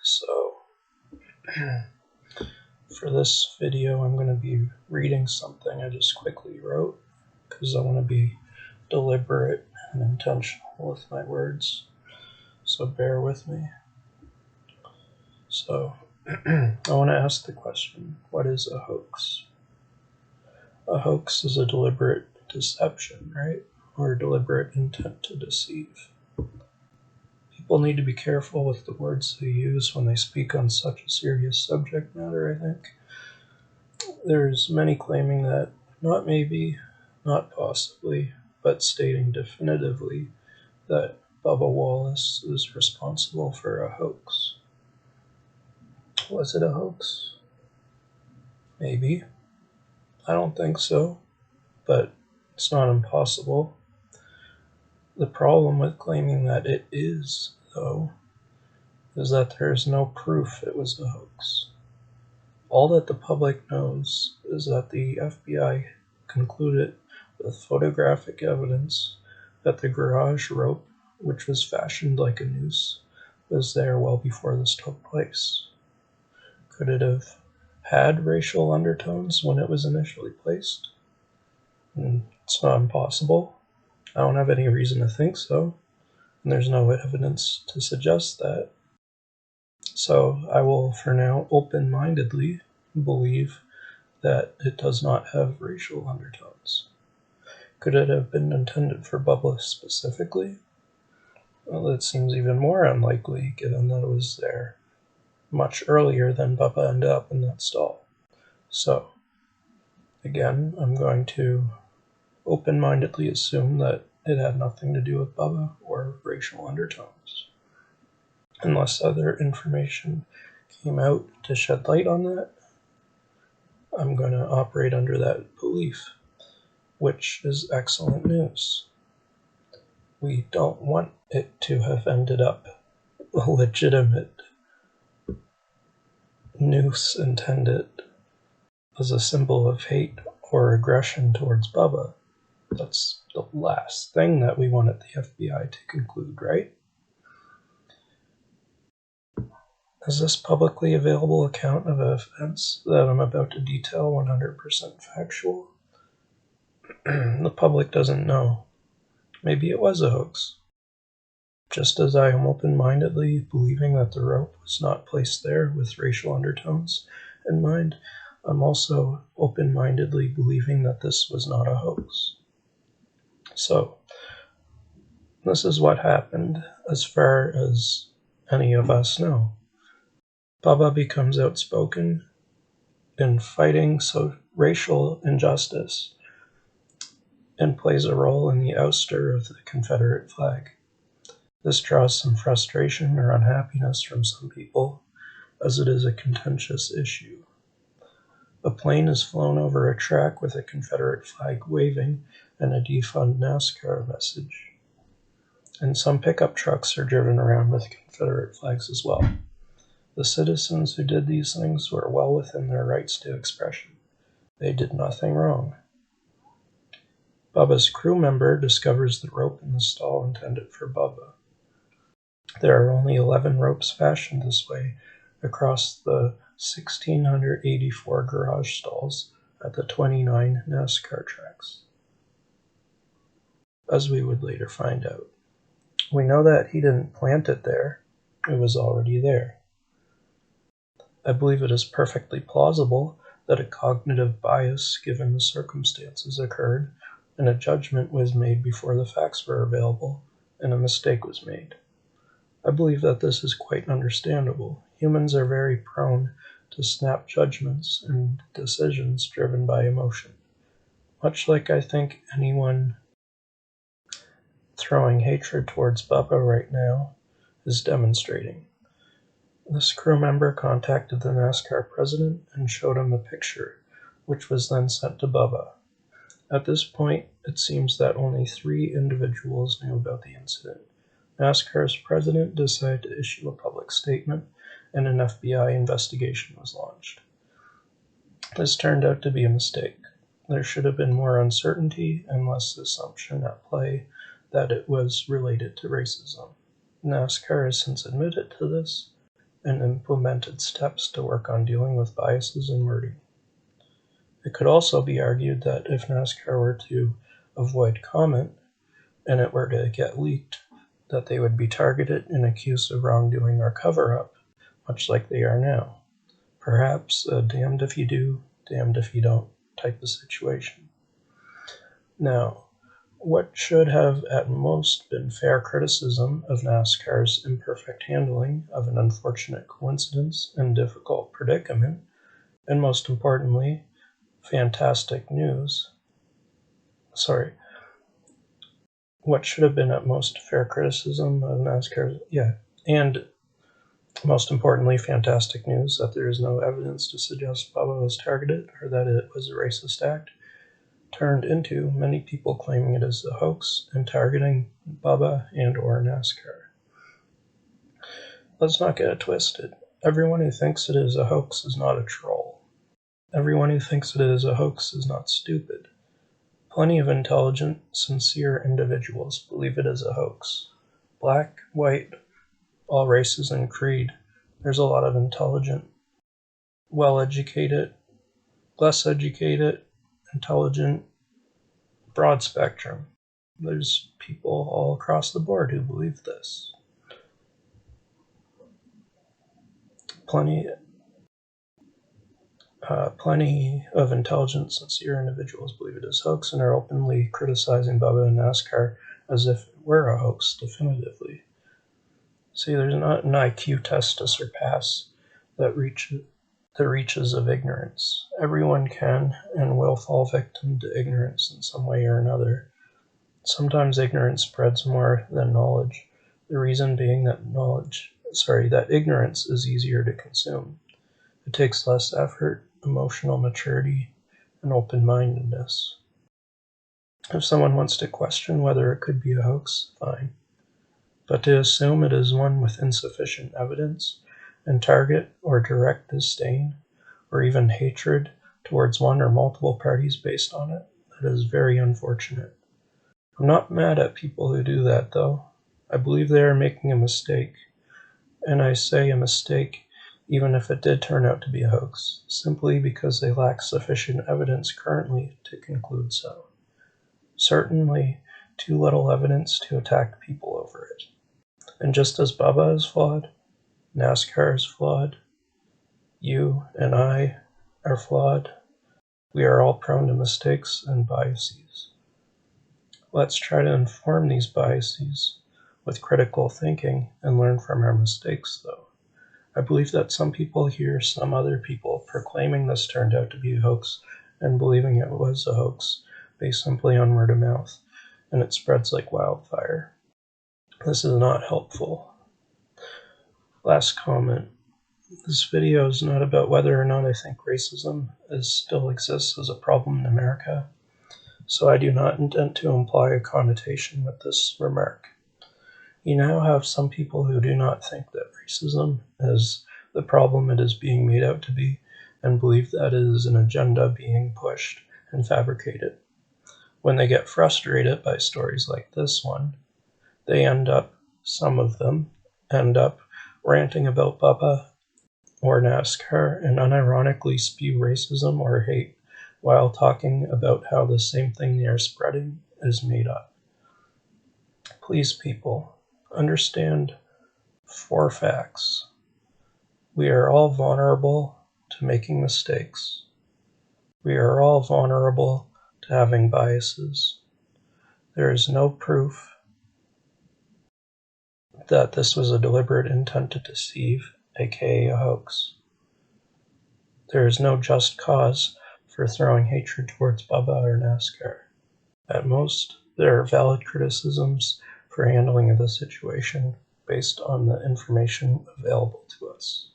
So for this video I'm going to be reading something I just quickly wrote because I want to be deliberate and intentional with my words, so bear with me. So I want to ask the question, what is a hoax? A hoax is a deliberate deception, right? Or a deliberate intent to deceive. People need to be careful with the words they use when they speak on such a serious subject matter, I think. There's many claiming that, not maybe, not possibly, but stating definitively that Bubba Wallace is responsible for a hoax. Was it a hoax? Maybe. I don't think so, but it's not impossible. The problem with claiming that it is, though, is that there is no proof it was a hoax. All that the public knows is that the FBI concluded with photographic evidence that the garage rope, which was fashioned like a noose, was there well before this took place. Could it have had racial undertones when it was initially placed? It's not impossible. I don't have any reason to think so, and there's no evidence to suggest that. So I will, for now, open-mindedly believe that it does not have racial undertones. Could it have been intended for Bubba specifically? Well, that seems even more unlikely, given that it was there much earlier than Bubba ended up in that stall. So, again, I'm going to open-mindedly assume that it had nothing to do with Bubba or racial undertones. Unless other information came out to shed light on that, I'm going to operate under that belief, which is excellent news. We don't want it to have ended up a legitimate noose intended as a symbol of hate or aggression towards Bubba. That's the last thing that we wanted the FBI to conclude, right? Is this publicly available account of events that I'm about to detail 100% factual? The public doesn't know. Maybe it was a hoax. Just as I am open-mindedly believing that the rope was not placed there with racial undertones in mind, I'm also open-mindedly believing that this was not a hoax. So, this is what happened as far as any of us know. Bubba becomes outspoken in fighting racial injustice and plays a role in the ouster of the Confederate flag. This draws some frustration or unhappiness from some people, as it is a contentious issue. A plane is flown over a track with a Confederate flag waving and a defund Nascar message. And some pickup trucks are driven around with Confederate flags as well. The citizens who did these things were well within their rights to expression. They did nothing wrong. Bubba's crew member discovers the rope in the stall intended for Bubba. There are only 11 ropes fashioned this way across the 1,684 garage stalls at the 29 Nascar tracks, as we would later find out. We know that he didn't plant it there. It was already there. I believe it is perfectly plausible that a cognitive bias given the circumstances occurred, and a judgment was made before the facts were available, and a mistake was made. I believe that this is quite understandable. Humans are very prone to snap judgments and decisions driven by emotion, much like I think anyone throwing hatred towards Bubba right now is demonstrating. This crew member contacted the NASCAR president and showed him a picture, which was then sent to Bubba. At this point, it seems that only 3 individuals knew about the incident. NASCAR's president decided to issue a public statement, and an FBI investigation was launched. This turned out to be a mistake. There should have been more uncertainty and less assumption at play that it was related to racism. NASCAR has since admitted to this, and implemented steps to work on dealing with biases in wording. It could also be argued that if Nascar were to avoid comment and it were to get leaked, that they would be targeted and accused of wrongdoing or cover-up, much like they are now. Perhaps a damned if you do, damned if you don't type of situation. Now, what should have at most been fair criticism of Nascar's imperfect handling of an unfortunate coincidence and difficult predicament, and most importantly, fantastic news. What should have been at most fair criticism of Nascar's, and most importantly, fantastic news that there is no evidence to suggest Bubba was targeted or that it was a racist act, turned into many people claiming it is a hoax and targeting Bubba and or Nascar. Let's not get it twisted. Everyone who thinks it is a hoax is not a troll. Everyone who thinks it is a hoax is not stupid. Plenty of intelligent, sincere individuals believe it is a hoax. Black, white, all races and creed. There's a lot of intelligent, well-educated, less educated, intelligent, broad spectrum. There's people all across the board who believe this. Plenty of intelligent, sincere individuals believe it is hoax and are openly criticizing Bubba and Nascar as if it were a hoax definitively. See, there's not an IQ test to surpass that reaches of ignorance. Everyone can and will fall victim to ignorance in some way or another. Sometimes ignorance spreads more than knowledge, the reason being that ignorance is easier to consume. It takes less effort, emotional maturity, and open-mindedness. If someone wants to question whether it could be a hoax, fine. But to assume it is one with insufficient evidence and target or direct disdain or even hatred towards one or multiple parties based on it, that is very unfortunate. I'm not mad at people who do that, though. I believe they are making a mistake. And I say a mistake even if it did turn out to be a hoax, simply because they lack sufficient evidence currently to conclude so. Certainly, too little evidence to attack people over it. And just as Bubba is flawed, Nascar is flawed, you and I are flawed, we are all prone to mistakes and biases. Let's try to inform these biases with critical thinking and learn from our mistakes, though. I believe that some people hear some other people proclaiming this turned out to be a hoax and believing it was a hoax based simply on word of mouth, and it spreads like wildfire. This is not helpful. Last comment. This video is not about whether or not I think racism still exists as a problem in America, so I do not intend to imply a connotation with this remark. You now have some people who do not think that racism is the problem it is being made out to be and believe that it is an agenda being pushed and fabricated. When they get frustrated by stories like this one, some of them end up ranting about Bubba or Nascar and unironically spew racism or hate while talking about how the same thing they are spreading is made up. Please, people, understand 4 facts. We are all vulnerable to making mistakes. We are all vulnerable to having biases. There is no proof that this was a deliberate intent to deceive, aka a hoax. There is no just cause for throwing hatred towards Bubba or Nascar. At most, there are valid criticisms for handling of the situation based on the information available to us.